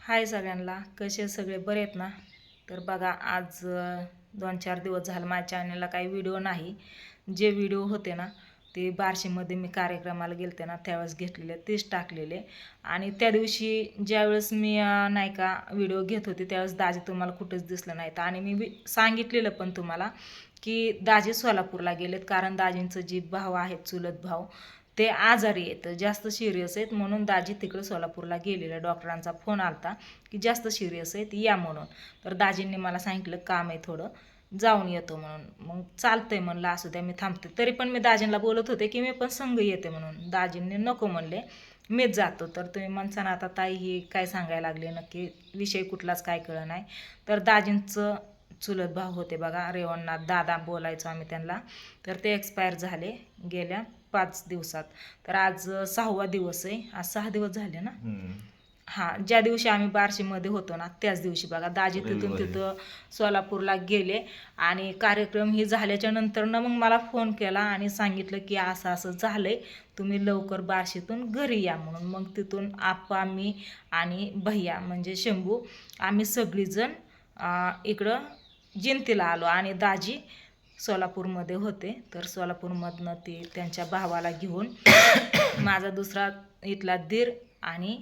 हाय सगळ्यांना, कसे सगळे बरे आहेत ना? तर बघा आज 2-4 दिवस झालं माझ्या चॅनलला काही व्हिडिओ नाही. जे व्हिडिओ होते ना ते बार्शीमध्ये मी कार्यक्रमाला गेलते ना त्यावेळेस घेतलेले तेच टाकलेले. आणि त्या दिवशी ज्यावेळेस मी नाही का व्हिडिओ घेत होते त्यावेळेस दाजी तुम्हाला कुठंच दिसलं नाहीत. आणि मी सांगितलेलं पण तुम्हाला की दाजी सोलापूरला गेलेत, कारण दाजींचं जे भाऊ आहेत चुलत भाऊ ते आजारी आहेत, जास्त सिरियस आहेत, म्हणून दाजी तिकडं सोलापूरला गेलेले. डॉक्टरांचा फोन आलता की जास्त सिरियस आहेत या म्हणून. तर दाजींनी मला सांगितलं काम आहे थोडं, जाऊन येतो म्हणून. मग चालतंय म्हणलं, असू द्या मी थांबते. तरी पण मी दाजींना बोलत होते की मी पण संग येते म्हणून. दाजींनी नको म्हणले, मीच जातो. तर तुम्ही म्हणसान आता ताई ही काय सांगायला लागले, नक्की विषय कुठलाच काय कळलं नाही. तर दाजींचं चुलत भाऊ होते बघा, रेवणनाथ दादा बोलायचो आम्ही त्यांना. तर ते एक्सपायर झाले गेल्या 5 दिवसात. तर आज 6वा दिवस आहे. आज 6 दिवस झाले ना. हां, ज्या दिवशी आम्ही बार्शीमध्ये होतो ना त्याच दिवशी बघा दाजी तिथून तिथं सोलापूरला गेले. आणि कार्यक्रम ही झाल्याच्या नंतर ना मग मला फोन केला आणि सांगितलं की असं असं झालंय, तुम्ही लवकर बार्शीतून घरी या म्हणून. मग तिथून आप्पा, मी आणि भैया म्हणजे शंभू, आम्ही सगळीजण इकडं जिंतीला आलो. आणि दाजी सोलापूरमध्ये होते. तर सोलापूरमधनं ते त्यांच्या भावाला घेऊन माझा दुसरा इथला दीर आणि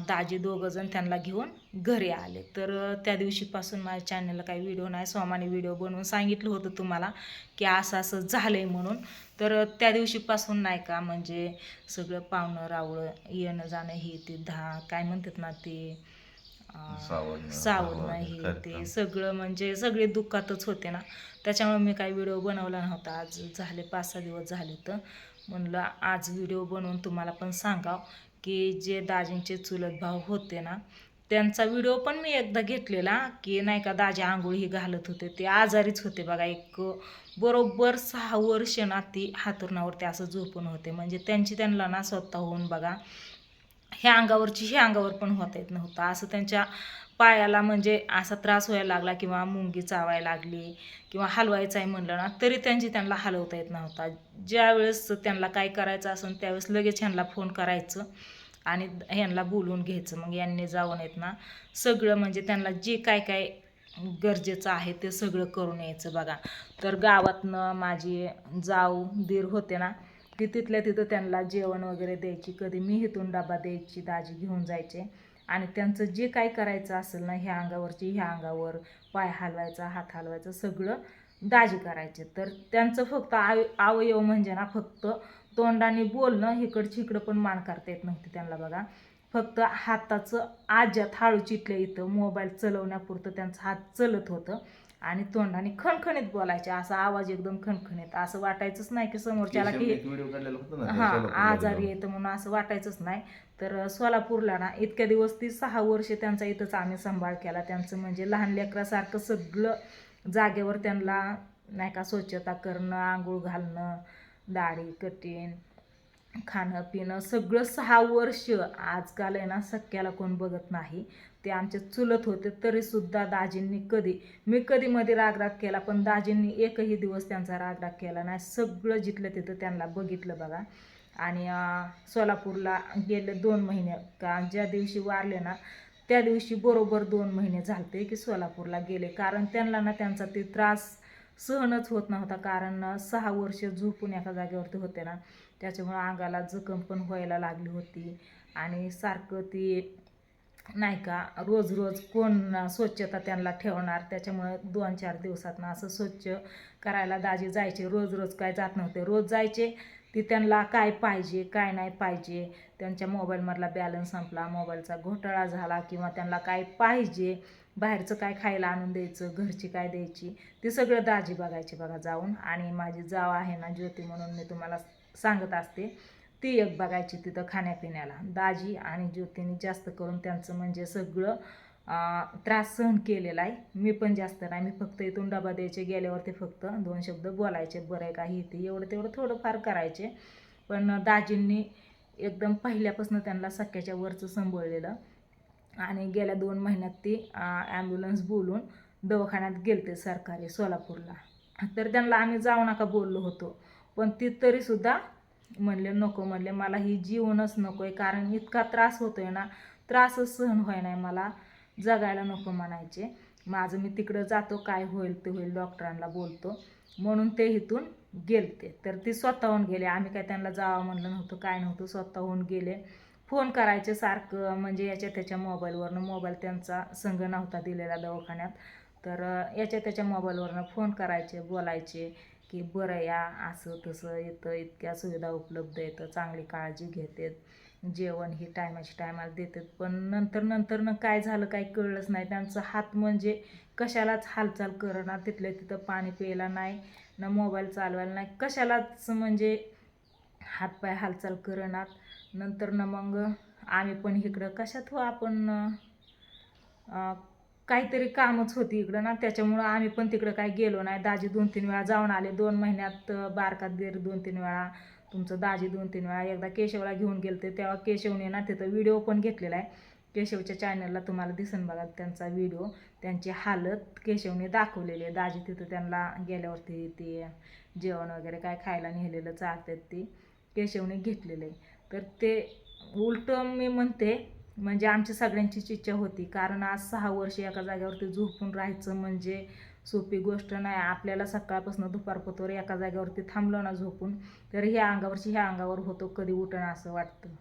दाजी दोघंजण त्यांना घेऊन घरी आले. तर त्या दिवशीपासून माझ्या चॅनलला काही व्हिडिओ नाही. सोमाने व्हिडिओ बनवून सांगितलं होतं तुम्हाला की असं असं झालं आहे म्हणून. तर त्या दिवशीपासून नाही का म्हणजे सगळं पाहुणं रावळं येणं जाणं हे ते काय म्हणतात ना ते सावध हे ते सगळं म्हणजे सगळे दुःखातच होते ना. त्याच्यामुळे मी काही व्हिडिओ बनवला नव्हता. आज झाले 5-6 दिवस झाले, तर म्हणलं आज व्हिडिओ बनवून तुम्हाला पण सांगाव की जे दाजींचे चुलत भाऊ होते ना त्यांचा व्हिडिओ पण मी एकदा घेतलेला की नाही का दाजी आंघोळी ही घालत होते, ते आजारीच होते बघा. एक बरोबर 6 वर्ष ना ती हातरुणावरती असं झोपून होते. म्हणजे त्यांना ना स्वतःहून बघा ह्या अंगावरची ह्या अंगावर पण होता येत नव्हतं. असं त्यांच्या पायाला म्हणजे असा त्रास व्हायला लागला किंवा मुंगी चावायला लागली किंवा हलवायचं आहे म्हणलं ना तरी त्यांना हलवता येत नव्हता. ज्यावेळेस त्यांना काय करायचं असेल त्यावेळेस लगेच ह्यांना फोन करायचं आणि ह्यांना बोलवून घ्यायचं. मग यांनी जाऊन येत ना सगळं म्हणजे त्यांना जे काय काय गरजेचं आहे ते सगळं करून यायचं बघा. तर गावातनं माझी जाऊ दीर होते ना ती तिथल्या तिथं त्यांना जेवण वगैरे द्यायची. कधी मी इथून डबा द्यायची, दाजी घेऊन जायचे. आणि त्यांचं जे काय करायचं असेल ना ह्या अंगावरची ह्या अंगावर, पाय हलवायचा, हात हलवायचं सगळं दाजी करायचे. तर त्यांचं फक्त अवयव म्हणजे ना फक्त तोंडाने बोलणं, इकडची इकडं पण मान करता येत नव्हती त्यांना बघा. फक्त हाताचं आज्यात हाळू चिटल्या इथं मोबाईल चलवण्यापुरतं त्यांचं हात चलत होतं. आणि तोंडाने खणखणीत बोलायचे, असा आवाज एकदम खणखणीत. असं वाटायचंच नाही की समोरच्याला की हां आजारी येतं म्हणून, असं वाटायचंच नाही. तर सोलापूरला ना इतक्या दिवस ती 6 वर्ष त्यांचा इथंच आम्ही सांभाळ केला. त्यांचं म्हणजे लहान लेकरासारखं सगळं जागेवर त्यांना नाही का स्वच्छता करणं, आंघोळ घालणं, दाढी कटीन, खाणं पिणं सगळं 6 वर्ष. आजकाल आहे ना सख्याला कोण बघत नाही. ते आमचे चुलत होते तरीसुद्धा दाजींनी मी कधी मध्ये रागराग केला पण दाजींनी एकही दिवस त्यांचा रागराग केला नाही. सगळं जिथलं तिथं त्यांना बघितलं बघा. आणि सोलापूरला गेले 2 महिने, का ज्या दिवशी वारले ना त्या दिवशी बरोबर 2 महिने झालते की सोलापूरला गेले. कारण त्यांना ना त्यांचा ते त्रास सहनच होत नव्हता. कारण 6 वर्ष झोपून एका जागेवरती होते ना त्याच्यामुळं अंगाला जखम पण व्हायला लागली होती. आणि सारखं ती नाही का रोज रोज कोण स्वच्छता त्यांना ठेवणार. त्याच्यामुळं 2-4 दिवसात ना असं स्वच्छ करायला दाजी जायचे. रोज रोज काय जात नव्हते, रोज जायचे. ती त्यांना काय पाहिजे काय नाही पाहिजे, त्यांच्या मोबाईलमधला बॅलन्स संपला, मोबाईलचा घोटाळा झाला किंवा त्यांना काय पाहिजे, बाहेरचं काय खायला आणून द्यायचं, घरची काय द्यायची, ते सगळं दाजी बघायचे बघा जाऊन. आणि माझी जाव आहे ना ज्योती म्हणून मी तुम्हाला सांगत असते, ती एक बघायची तिथं खाण्यापिण्याला. दाजी आणि ज्योतीने जास्त करून त्यांचं म्हणजे सगळं त्रास सहन केलेला आहे. मी पण जास्त नाही, मी फक्त इथून डबा द्यायचे, गेल्यावरती फक्त 2 शब्द बोलायचे, बरं आहे काही ते एवढं तेवढं थोडंफार करायचे. पण दाजींनी एकदम पहिल्यापासून त्यांना सख्याच्या वरचं सांभाळलेलं. आणि गेल्या 2 महिन्यात ती ॲम्ब्युलन्स बोलून दवाखान्यात गेलते सरकारी सोलापूरला. तर त्यांना आम्ही जाऊ नका बोललो होतो पण ती तरीसुद्धा म्हणले नको, म्हणले मला ही जीवनच नको आहे, कारण इतका त्रास होतो आहे ना, त्रासच सहन व्हाय नाही मला, जगायला नको म्हणायचे. माझं मी तिकडं जातो, काय होईल ते होईल, डॉक्टरांना बोलतो म्हणून ते इथून गेलते. तर ती स्वतःहून गेले, आम्ही काय त्यांना जावं म्हणलं नव्हतं, काय नव्हतं, स्वतःहून गेले. फोन करायचे सारखं, म्हणजे याच्या त्याच्या मोबाईलवरनं, मोबाईल त्यांचा संघ नव्हता दिलेला दवाखान्यात, तर याच्या त्याच्या मोबाईलवरनं फोन करायचे, बोलायचे की बरं या, असं तसं येतं, इतक्या सुविधा उपलब्ध येतं, चांगली काळजी घेतात, जेवण ही टायमाला देतात. पण नंतर काय झालं काही कळलंच नाही. त्यांचा हात म्हणजे कशालाच हालचाल करणार, तिथल्या तिथं पाणी प्यायला नाही ना, मोबाईल चालवायला नाही, कशालाच म्हणजे हातपाय हालचाल करणार. नंतर मग आम्ही पण इकडं कशात हो आपण काहीतरी कामच होती इकडं ना, त्याच्यामुळं आम्ही पण तिकडं काही गेलो नाही. दाजी 2-3 वेळा जाऊन आले, 2 महिन्यात बारकात दीर 2-3 वेळा, तुमचं दाजी 2-3 वेळा. एकदा केशवला घेऊन गेलते, तेव्हा केशवने ना तिथं व्हिडिओ पण घेतलेला आहे, केशवच्या चॅनलला तुम्हाला दिसन बघा त्यांचा व्हिडिओ, त्यांची हालत केशवने दाखवलेली आहे. दाजी तिथं त्यांना गेल्यावरती ते जेवण वगैरे काय खायला नेलेलं चालतात ते केशवने घेतलेलं आहे. तर ते उलटं मी म्हणते, म्हणजे आमच्या सगळ्यांचीच इच्छा होती, कारण आज 6 वर्ष एका जागेवरती झोपून राहायचं म्हणजे सोपी गोष्ट नाही. आपल्याला सकाळपासून दुपारपतवर एका जागेवरती थांबलो ना झोपून, तर ह्या अंगावर होतो, कधी उठणं असं वाटतं.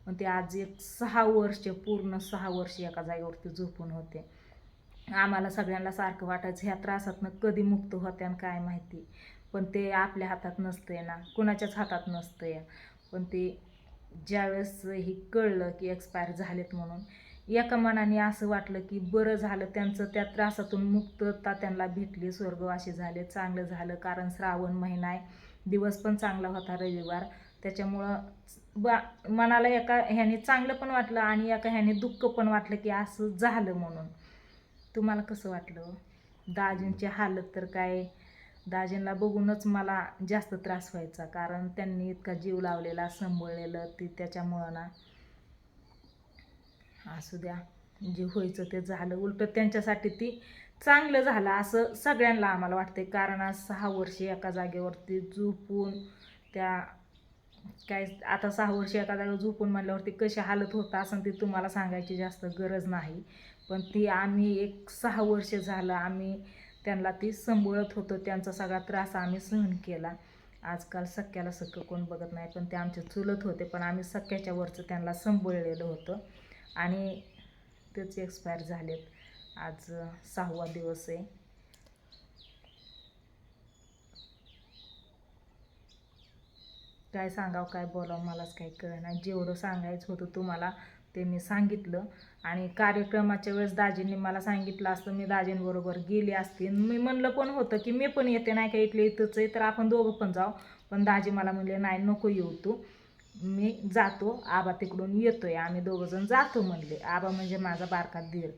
पण ते आज एक 6 वर्ष, पूर्ण 6 वर्ष एका जागेवरती झोपून होते. आम्हाला सगळ्यांना सारखं वाटायचं ह्या त्रासातनं कधी मुक्त होत्या आणि काय माहिती. पण ते आपल्या हातात नसतंय ना, कुणाच्याच हातात नसतंय. पण ते ज्यावेळेस हे कळलं की एक्सपायर झालेत म्हणून, एका मनाने असं वाटलं की बरं झालं, त्यांचं त्या त्रासातून मुक्तता त्यांना भेटली, स्वर्गवासी झाले, चांगलं झालं. कारण श्रावण महिना आहे, दिवस पण चांगला होता, रविवार, त्याच्यामुळं मनाला एका ह्याने चांगलं पण वाटलं आणि एका ह्याने दुःख पण वाटलं की असं झालं म्हणून. तुम्हाला कसं वाटलं? दाजींची हालत तर काय, दाजींना बघूनच मला जास्त त्रास व्हायचा, कारण त्यांनी इतका जीव लावलेला, सांभाळलेलं, ती त्याच्यामुळं ना. असू द्या, जे व्हायचं ते झालं, उलटं त्यांच्यासाठी ती चांगलं झालं असं सगळ्यांना आम्हाला वाटते. कारण आज 6 वर्ष एका जागेवरती झोपून, त्या काय आता 6 वर्ष एका जागेवर झोपून म्हणल्यावरती कशी हालत होत असं ती तुम्हाला सांगायची जास्त गरज नाही. पण ती आम्ही एक 6 वर्ष झालं आम्ही त्यांना ती सांभाळत होतो, त्यांचा सगळा त्रास आम्ही सहन केला. आजकाल सख्याला सख्खं कोण बघत नाही, पण ते आमचे चुलत होते, पण आम्ही सख्याच्या वरचं त्यांना सांभाळलेलं होतं आणि तेच एक्सपायर झालेत. आज 6वा दिवस आहे. काय सांगावं काय बोलावं मलाच काही कळेना. जेवढं सांगायचं होतं तुम्हाला ते मी सांगितलं. आणि कार्यक्रमाच्या वेळेस दाजींनी मला सांगितलं असतं, मी दाजींबरोबर गेले असते. मी म्हणलं पण होतं की मी पण येते, नाही का इथले इथंच आहे, तर आपण दोघं पण जाऊ. पण दाजी मला म्हणले नाही, नको येऊ तू, मी जातो, आबा तिकडून येतोय, आम्ही दोघंजण जातो म्हणले. आबा म्हणजे माझा बारका दीर.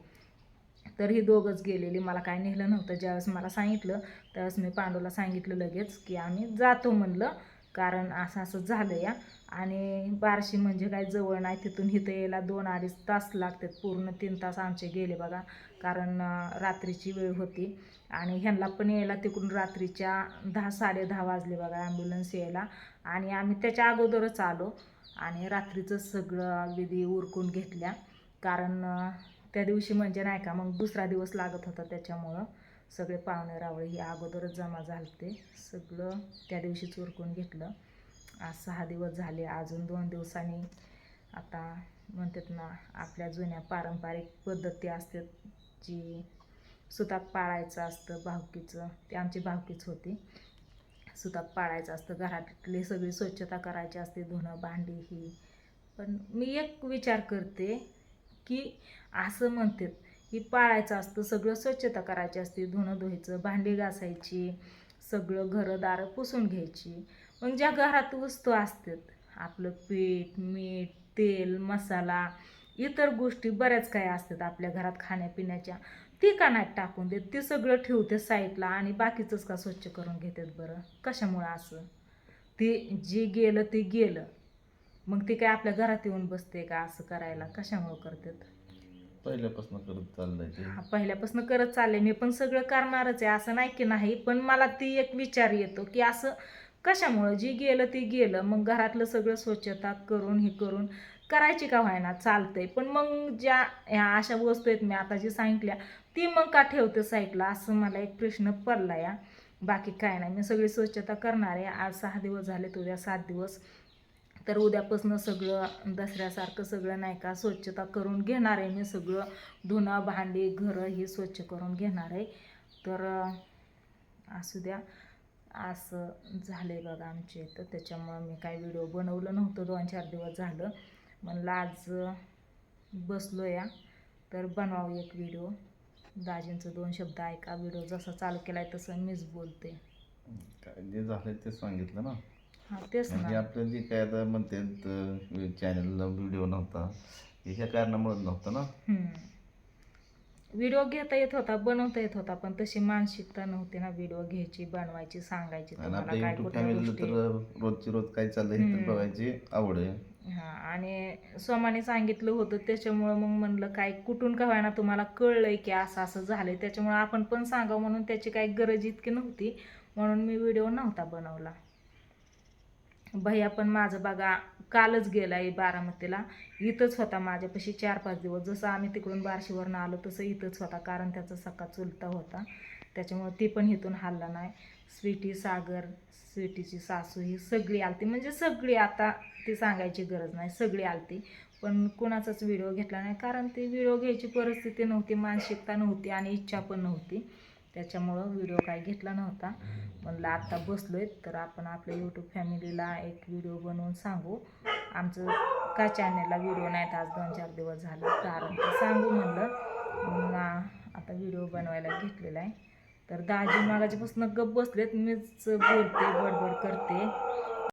तर ही दोघंच गेलेली, मला काय नेलं नव्हतं. ज्यावेळेस मला सांगितलं त्यावेळेस मी पांडूला सांगितलं लगेच की आम्ही जातो म्हणलं, कारण असं असं झालं या. आणि बार्शी म्हणजे काय जवळ नाही, तिथून इथं यायला 2-2.5 तास लागतात, पूर्ण 3 तास आमचे गेले बघा. कारण रात्रीची वेळ होती आणि ह्यांना पण यायला तिकडून रात्रीच्या 10-10:30 वाजले बघा ॲम्ब्युलन्स यायला. आणि आम्ही त्याच्या अगोदरच आलो आणि रात्रीचं सगळं विधी उरकून घेतल्या, कारण त्या दिवशी म्हणजे नाही का मग दुसरा दिवस लागत होता, त्याच्यामुळं सगळे पाहुणे रावळे हे अगोदरच जमा झालते, सगळं त्या दिवशीच उरकून घेतलं. आज 6 दिवस झाले, अजून 2 दिवसांनी आता म्हणतात ना, आपल्या जुन्या पारंपरिक पद्धती असतात, जी सुताक पाळायचं असतं भावकीचं, ते आमची भावकीच होती. सुताक पाळायचं असतं, घरातली सगळी स्वच्छता करायची असते, धुणं भांडी ही. पण मी एक विचार करते की असं म्हणतात की पाळायचं असतं, सगळं स्वच्छता करायची असते, धुणं धुवायचं, भांडी घासायची, सगळं घरदारं पुसून घ्यायची. मग ज्या घरात वस्तू असतात, आपलं पीठ मीठ तेल मसाला इतर गोष्टी बऱ्याच काही असतात आपल्या घरात खाण्यापिण्याच्या, ती का नाही टाकून देत, ते सगळं ठेवते साईडला आणि बाकीचंच का स्वच्छ करून घेतात बरं? कशामुळं असं? ते जे गेलं ते गेलं, मग ते काय आपल्या घरात येऊन बसते का असं करायला? कशामुळं करतात? पहिल्यापासून करत चाललंय ते. पहिल्यापासून करत चालले, मी पण सगळं करणारच आहे, असं नाही की नाही. पण मला ती एक विचार येतो की असं कशामुळं जी गेलं ती गेलं, मग घरातलं सगळं स्वच्छता करून हे करून करायची का व्हायना चालतंय, पण मग ज्या ह्या अशा वस्तू आहेत मी आता जी सांगितल्या ती मग का ठेवते साईडला, असं मला एक प्रश्न पडला या. बाकी काय नाही, मी सगळी स्वच्छता करणार आहे. आज 6 दिवस झाले, उद्या 7 दिवस, तर उद्यापासून सगळं दसऱ्यासारखं सगळं नाही का स्वच्छता करून घेणार आहे मी. सगळं धुणं भांडी घरं ही स्वच्छ करून घेणार आहे. तर असू द्या, असं झालंय बघा आमच्या इथं. त्याच्यामुळं मी काय व्हिडिओ बनवलं नव्हतं 2-4 दिवस झालं. म्हणलं आज बसलो या तर बनवावं एक व्हिडिओ. दाजींचं 2 शब्द ऐका. व्हिडिओ जसा चालू केलाय तसं मीच बोलते. काय जे झालंय ते सांगितलं ना. हां तेच म्हणजे ना. आपलं जे काय आता म्हणते चॅनलला व्हिडिओ नव्हता, हे ह्या कारणामुळेच नव्हतं ना. व्हिडिओ घेता येत होता, बनवता येत होता, पण तशी मानसिकता नव्हती ना व्हिडिओ घ्यायची, बनवायची, सांगायची आणि तुम्हाला आपल्या काय युट्यूब कुठल्या फॅमिलीला गोष्टी. तर रोजची रोज काय चाललंय हे तर बघायची आवड आहे. हां, आणि सोमाने सांगितलं होतं त्याच्यामुळं मग म्हणलं काय कुठून का व्हायना तुम्हाला कळलंय की असं असं झालंय, त्याच्यामुळं आपण पण सांगावं म्हणून त्याची काही गरज इतकी नव्हती, म्हणून मी व्हिडिओ नव्हता बनवला. भैया पण माझं बघा कालच गेलाय बारामतीला. इथंच होता माझ्यापाशी 4-5 दिवस. जसं आम्ही तिकडून बार्शीवरनं आलो तसं इथंच होता, कारण त्याचा सखा चुलता होता, त्याच्यामुळं ती पण इथून हलला नाही. स्वीटी, सागर, स्वीटीची सासू ही सगळी आलती, म्हणजे सगळी, आता ती सांगायची गरज नाही, सगळी आलती. पण कुणाचाच व्हिडिओ घेतला नाही, कारण ती व्हिडिओ घ्यायची परिस्थिती नव्हती, मानसिकता नव्हती आणि इच्छा पण नव्हती. त्याच्यामुळं व्हिडिओ काय घेतला नव्हता. म्हणलं आत्ता बसलोय तर आपण आपल्या यूट्यूब फॅमिलीला एक व्हिडिओ बनवून सांगू. आमचं का चॅनलला व्हिडिओ नाहीत आज 2-4 दिवस झालं, कारण ते सांगू म्हणलं. मग आता व्हिडिओ बनवायला घेतलेला आहे. तर दाजी मागाच्यापासून गप्प बसलेत, मीच बोलते, बडबड करते.